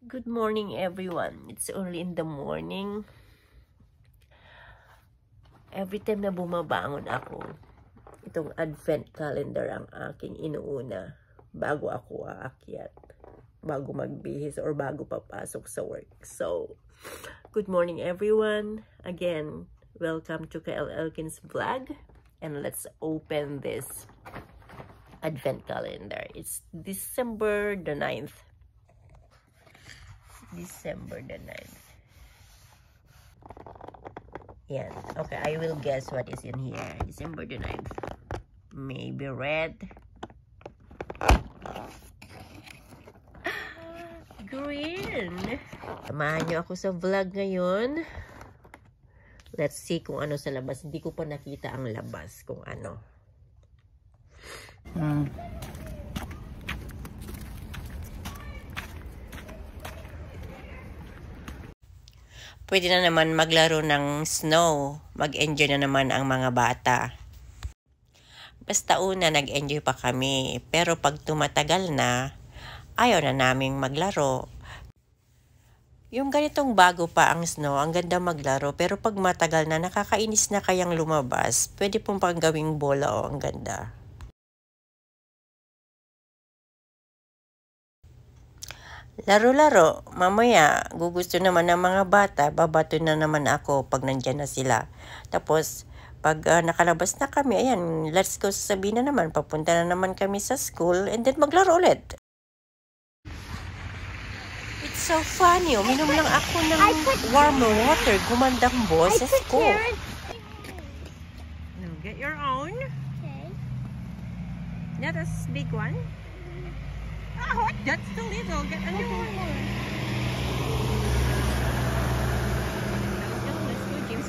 Good morning, everyone. It's early in the morning. Every time na bumabangon ako, itong advent calendar ang aking inuuna bago ako aakyat, bago magbihis or bago papasok sa work. So, good morning, everyone. Again, welcome to Kyle Elkins vlog. And let's open this advent calendar. It's December the 9th. December the 9th. Yan. Okay, I will guess what is in here. December the 9th. Maybe red. Green. Samahan niyo ako sa vlog ngayon. Let's see kung ano sa labas. Hindi ko pa nakita ang labas kung ano. Pwede na naman maglaro ng snow. Mag-enjoy na naman ang mga bata. Basta una, nag-enjoy pa kami. Pero pag tumatagal na, ayaw na naming maglaro. Yung ganitong bago pa ang snow, ang ganda maglaro. Pero pag matagal na, nakakainis na kayang lumabas. Pwede pong pang gawing bola o ang ganda. Laro-laro, mamaya gugusto naman ng mga bata, babato na naman ako pag nandyan na sila. Tapos, pag nakalabas na kami, ayan, let's go, sasabihin na naman, papunta na naman kami sa school, and then maglaro ulit. It's so funny, uminom lang ako ng warmer water, gumandang boses ko. No, get your own. Okay. Not a big one. Oh, that's too little. Get a new one. Let's go, James.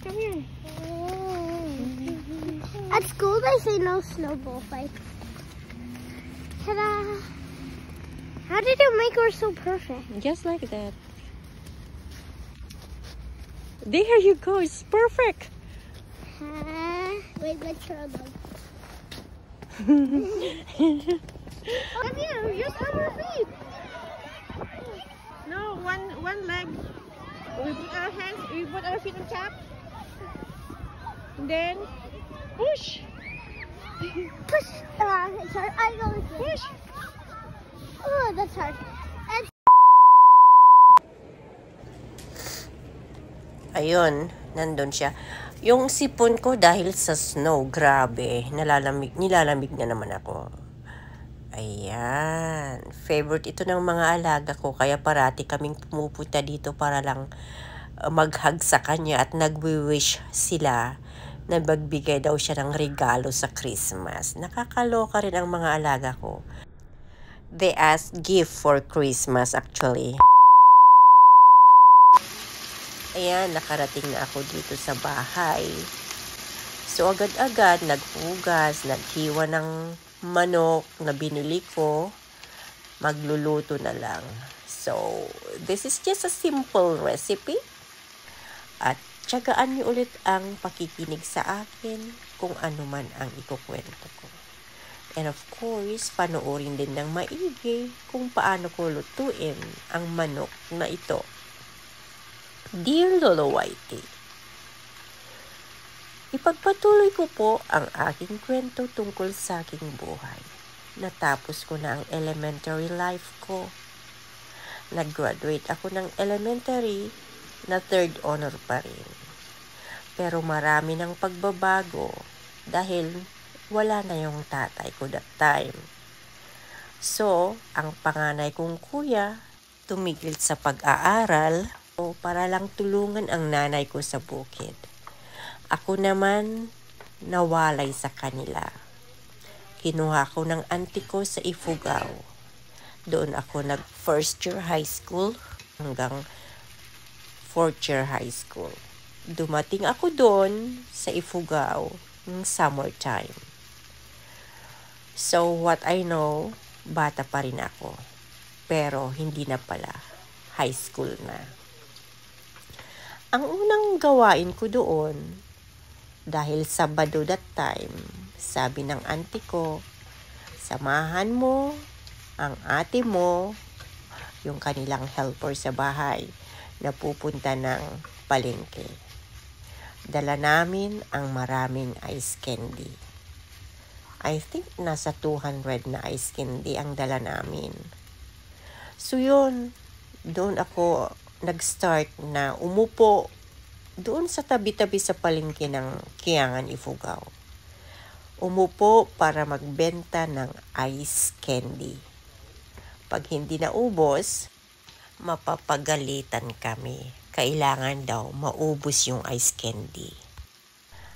Come here. At school, they say no snowball fight. Ta-da! How did you make her so perfect? Just like that. There you go. It's perfect. Wait, let's try them. Come here, just on your feet. No, one leg. We put our hands, we put our feet on top. And then push. Push. It's hard. I go with you. Push. Oh, that's hard. And Ayun, nandun siya. Yung sipon ko dahil sa snow, grabe, nilalamig na naman ako. Ayan, favorite ito ng mga alaga ko, kaya parati kaming pumupunta dito para lang mag-hug sa kanya at nagwi-wish sila na magbigay daw siya ng regalo sa Christmas. Nakakaloka rin ang mga alaga ko. They ask gift for Christmas actually. Ayan, nakarating na ako dito sa bahay. So, agad-agad, naghugas, naghiwa ng manok na binili ko. Magluluto na lang. So, this is just a simple recipe. At tiyagaan niyo ulit ang pakikinig sa akin kung ano man ang ikukwento ko. And of course, panoorin din ng maigi kung paano ko lutuin ang manok na ito. Dear Lolo Whitey, ipagpatuloy ko po ang aking kwento tungkol sa aking buhay. Natapos ko na ang elementary life ko. Nag-graduate ako ng elementary na third honor pa rin. Pero marami ng pagbabago dahil wala na yung tatay ko that time. So, ang panganay kong kuya tumigil sa pag-aaral para lang tulungan ang nanay ko sa bukid. Ako naman nawalay sa kanila. Kinuha ko ng auntie ko sa Ifugao. Doon ako nag first year high school hanggang fourth year high school. Dumating ako doon sa Ifugao ng summertime. So what I know, bata pa rin ako. Pero hindi na pala. High school na. Ang unang gawain ko doon, dahil Sabado that time, sabi ng auntie ko, samahan mo ang ate mo, yung kanilang helper sa bahay, na pupunta ng palengke. Dala namin ang maraming ice candy. I think nasa 200 na ice candy ang dala namin. So yun, doon ako nag-start na umupo doon sa tabi-tabi sa palengke ng Kiangan, Ifugao. Umupo para magbenta ng ice candy. Pag hindi naubos, mapapagalitan kami. Kailangan daw maubos yung ice candy.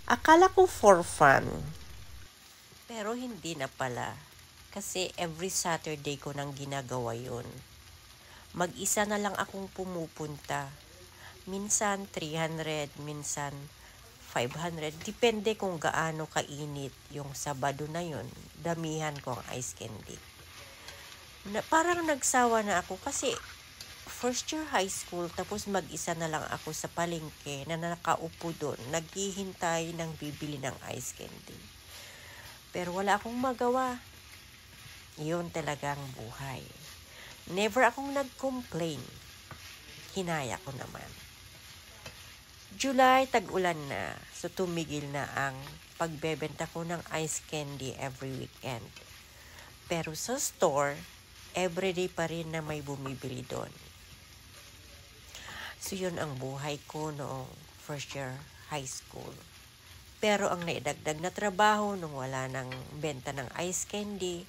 Akala ko for fun. Pero hindi na pala. Kasi every Saturday ko nang ginagawa yun. Mag-isa na lang akong pumupunta. Minsan 300, minsan 500. Depende kung gaano kainit yung Sabado na yun. Damihan ko ang ice candy. Parang nagsawa na ako kasi first year high school, tapos mag-isa na lang ako sa palengke na nakaupo doon, naghihintay ng bibili ng ice candy. Pero wala akong magawa. Yun talagang buhay. Never akong nag-complain. Hinaya ko naman. July, tag-ulan na. So tumigil na ang pagbebenta ko ng ice candy every weekend. Pero sa store, everyday pa rin na may bumibili doon. So yun ang buhay ko noong first year high school. Pero ang naidagdag na trabaho nung wala nang benta ng ice candy,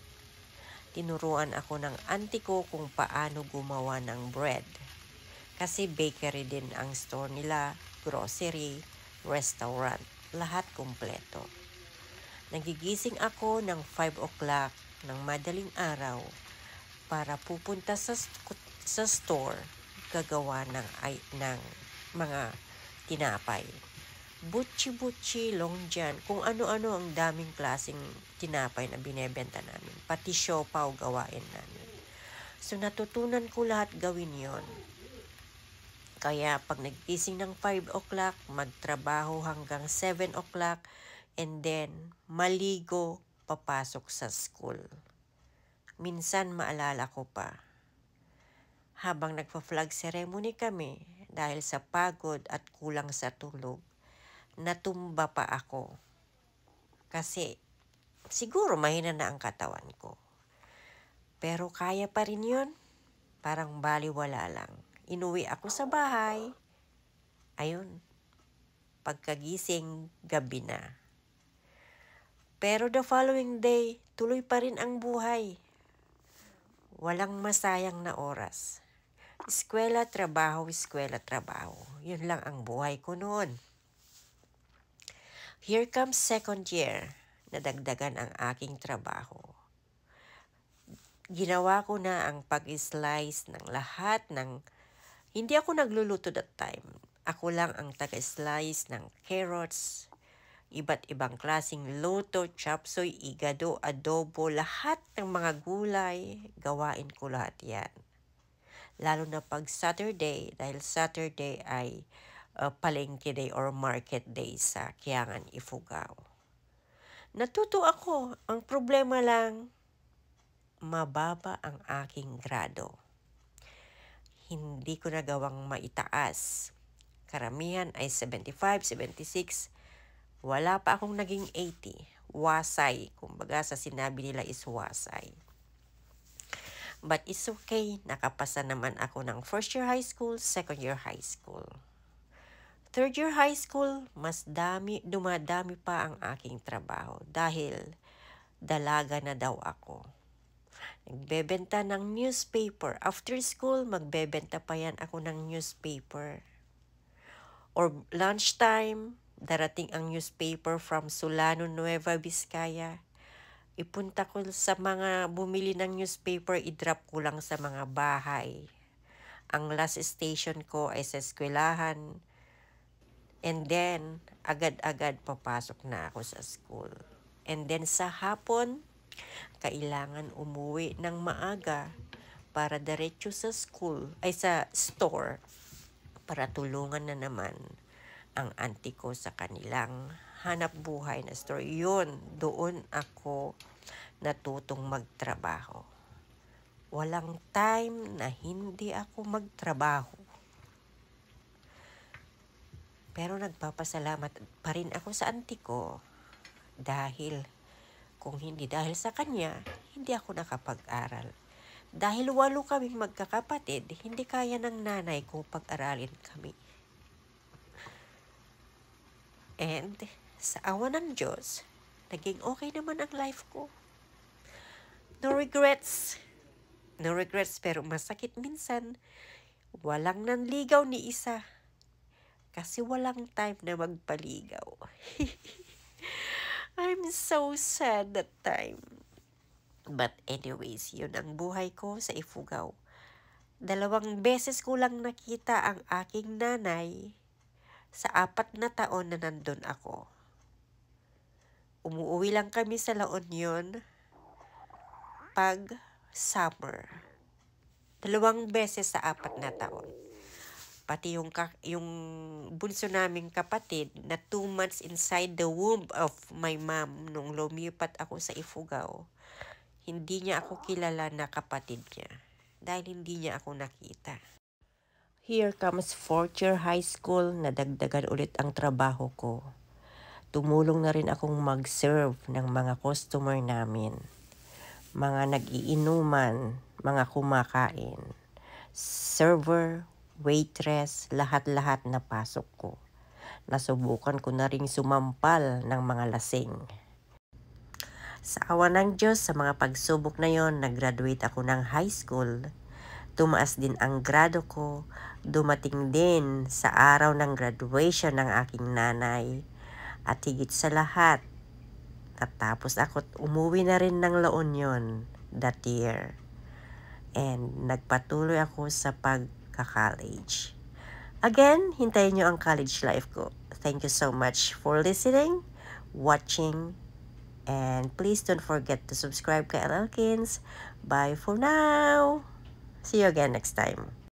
tinuruan ako ng auntie ko kung paano gumawa ng bread. Kasi bakery din ang store nila, grocery, restaurant, lahat kumpleto. Nagigising ako ng 5 o'clock ng madaling araw para pupunta sa store, gagawa ng mga tinapay. Butchi-butchi, longjan, kung ano-ano ang daming klaseng tinapay na binebenta namin. Pati siopaw gawain namin. So natutunan ko lahat gawin yon. Kaya pag nagising ng 5 o'clock, magtrabaho hanggang 7 o'clock, and then maligo, papasok sa school. Minsan maalala ko pa, habang nagpa-flag ceremony kami, dahil sa pagod at kulang sa tulog, natumba pa ako. Kasi siguro mahina na ang katawan ko. Pero kaya pa rin yun. Parang baliwala lang. Inuwi ako sa bahay. Ayun. Pagkagising, gabi na. Pero the following day, tuloy pa rin ang buhay. Walang masayang na oras. Eskwela, trabaho, eskwela, trabaho. Yun lang ang buhay ko noon. Here comes second year, nadagdagan ang aking trabaho. Ginawa ko na ang pag-slice ng lahat ng... Hindi ako nagluluto that time. Ako lang ang taga-slice ng carrots, iba't ibang klaseng luto, chop suey, igado, adobo, lahat ng mga gulay, gawain ko lahat yan. Lalo na pag Saturday, dahil Saturday ay palengke day or market day sa Kiangan, Ifugao. Natuto ako. Ang problema lang, mababa ang aking grado. Hindi ko nagawang maitaas. Karamihan ay 75, 76. Wala pa akong naging 80. Wasay. Kumbaga sa sinabi nila is wasay. But it's okay. Nakapasa naman ako ng first year high school, second year high school. Third year high school, mas dumadami pa ang aking trabaho dahil dalaga na daw ako. Nagbebenta ng newspaper. After school, magbebenta pa yan ako ng newspaper. Or lunchtime, darating ang newspaper from Solano, Nueva Vizcaya. Ipunta ko sa mga bumili ng newspaper, i-drop ko lang sa mga bahay. Ang last station ko ay sa eskwelahan. And then, agad-agad papasok na ako sa school. And then sa hapon, kailangan umuwi ng maaga para diretso sa school, ay sa store, para tulungan na naman ang auntie ko sa kanilang hanap buhay na store. Yun, doon ako natutong magtrabaho. Walang time na hindi ako magtrabaho. Pero nagpapasalamat pa rin ako sa auntie ko dahil kung hindi dahil sa kanya, hindi ako nakapag-aral. Dahil 8 kaming magkakapatid, hindi kaya ng nanay ko pag-aralin kami. And sa awa ng Diyos, naging okay naman ang life ko. No regrets. No regrets pero masakit minsan. Walang nanligaw ni isa. Kasi walang time na magpaligaw. I'm so sad that time. But anyways, yun ang buhay ko sa Ifugao. 2 beses ko lang nakita ang aking nanay sa 4 na taon na nandun ako. Umuwi lang kami sa La Union pag summer. 2 beses sa 4 na taon. Pati yung bunso naming kapatid na 2 months inside the womb of my mom nung lumipat ako sa Ifugao, hindi niya ako kilala na kapatid niya dahil hindi niya ako nakita. Here comes 4th year high school, nadagdagan ulit ang trabaho ko. Tumulong na rin akong mag-serve ng mga customer namin. Mga nag-iinuman, mga kumakain, server, waitress, lahat-lahat na pasok ko. Nasubukan ko na ring sumampal ng mga lasing. Sa awa ng Diyos, sa mga pagsubok na yon, nag-graduate ako ng high school. Tumaas din ang grado ko. Dumating din sa araw ng graduation ng aking nanay. At higit sa lahat, natapos ako at umuwi na rin ng La Union that year. And nagpatuloy ako sa pagka-college. Again, hintayin nyo ang college life ko. Thank you so much for listening, watching, and please don't forget to subscribe kay Elkins. Bye for now! See you again next time.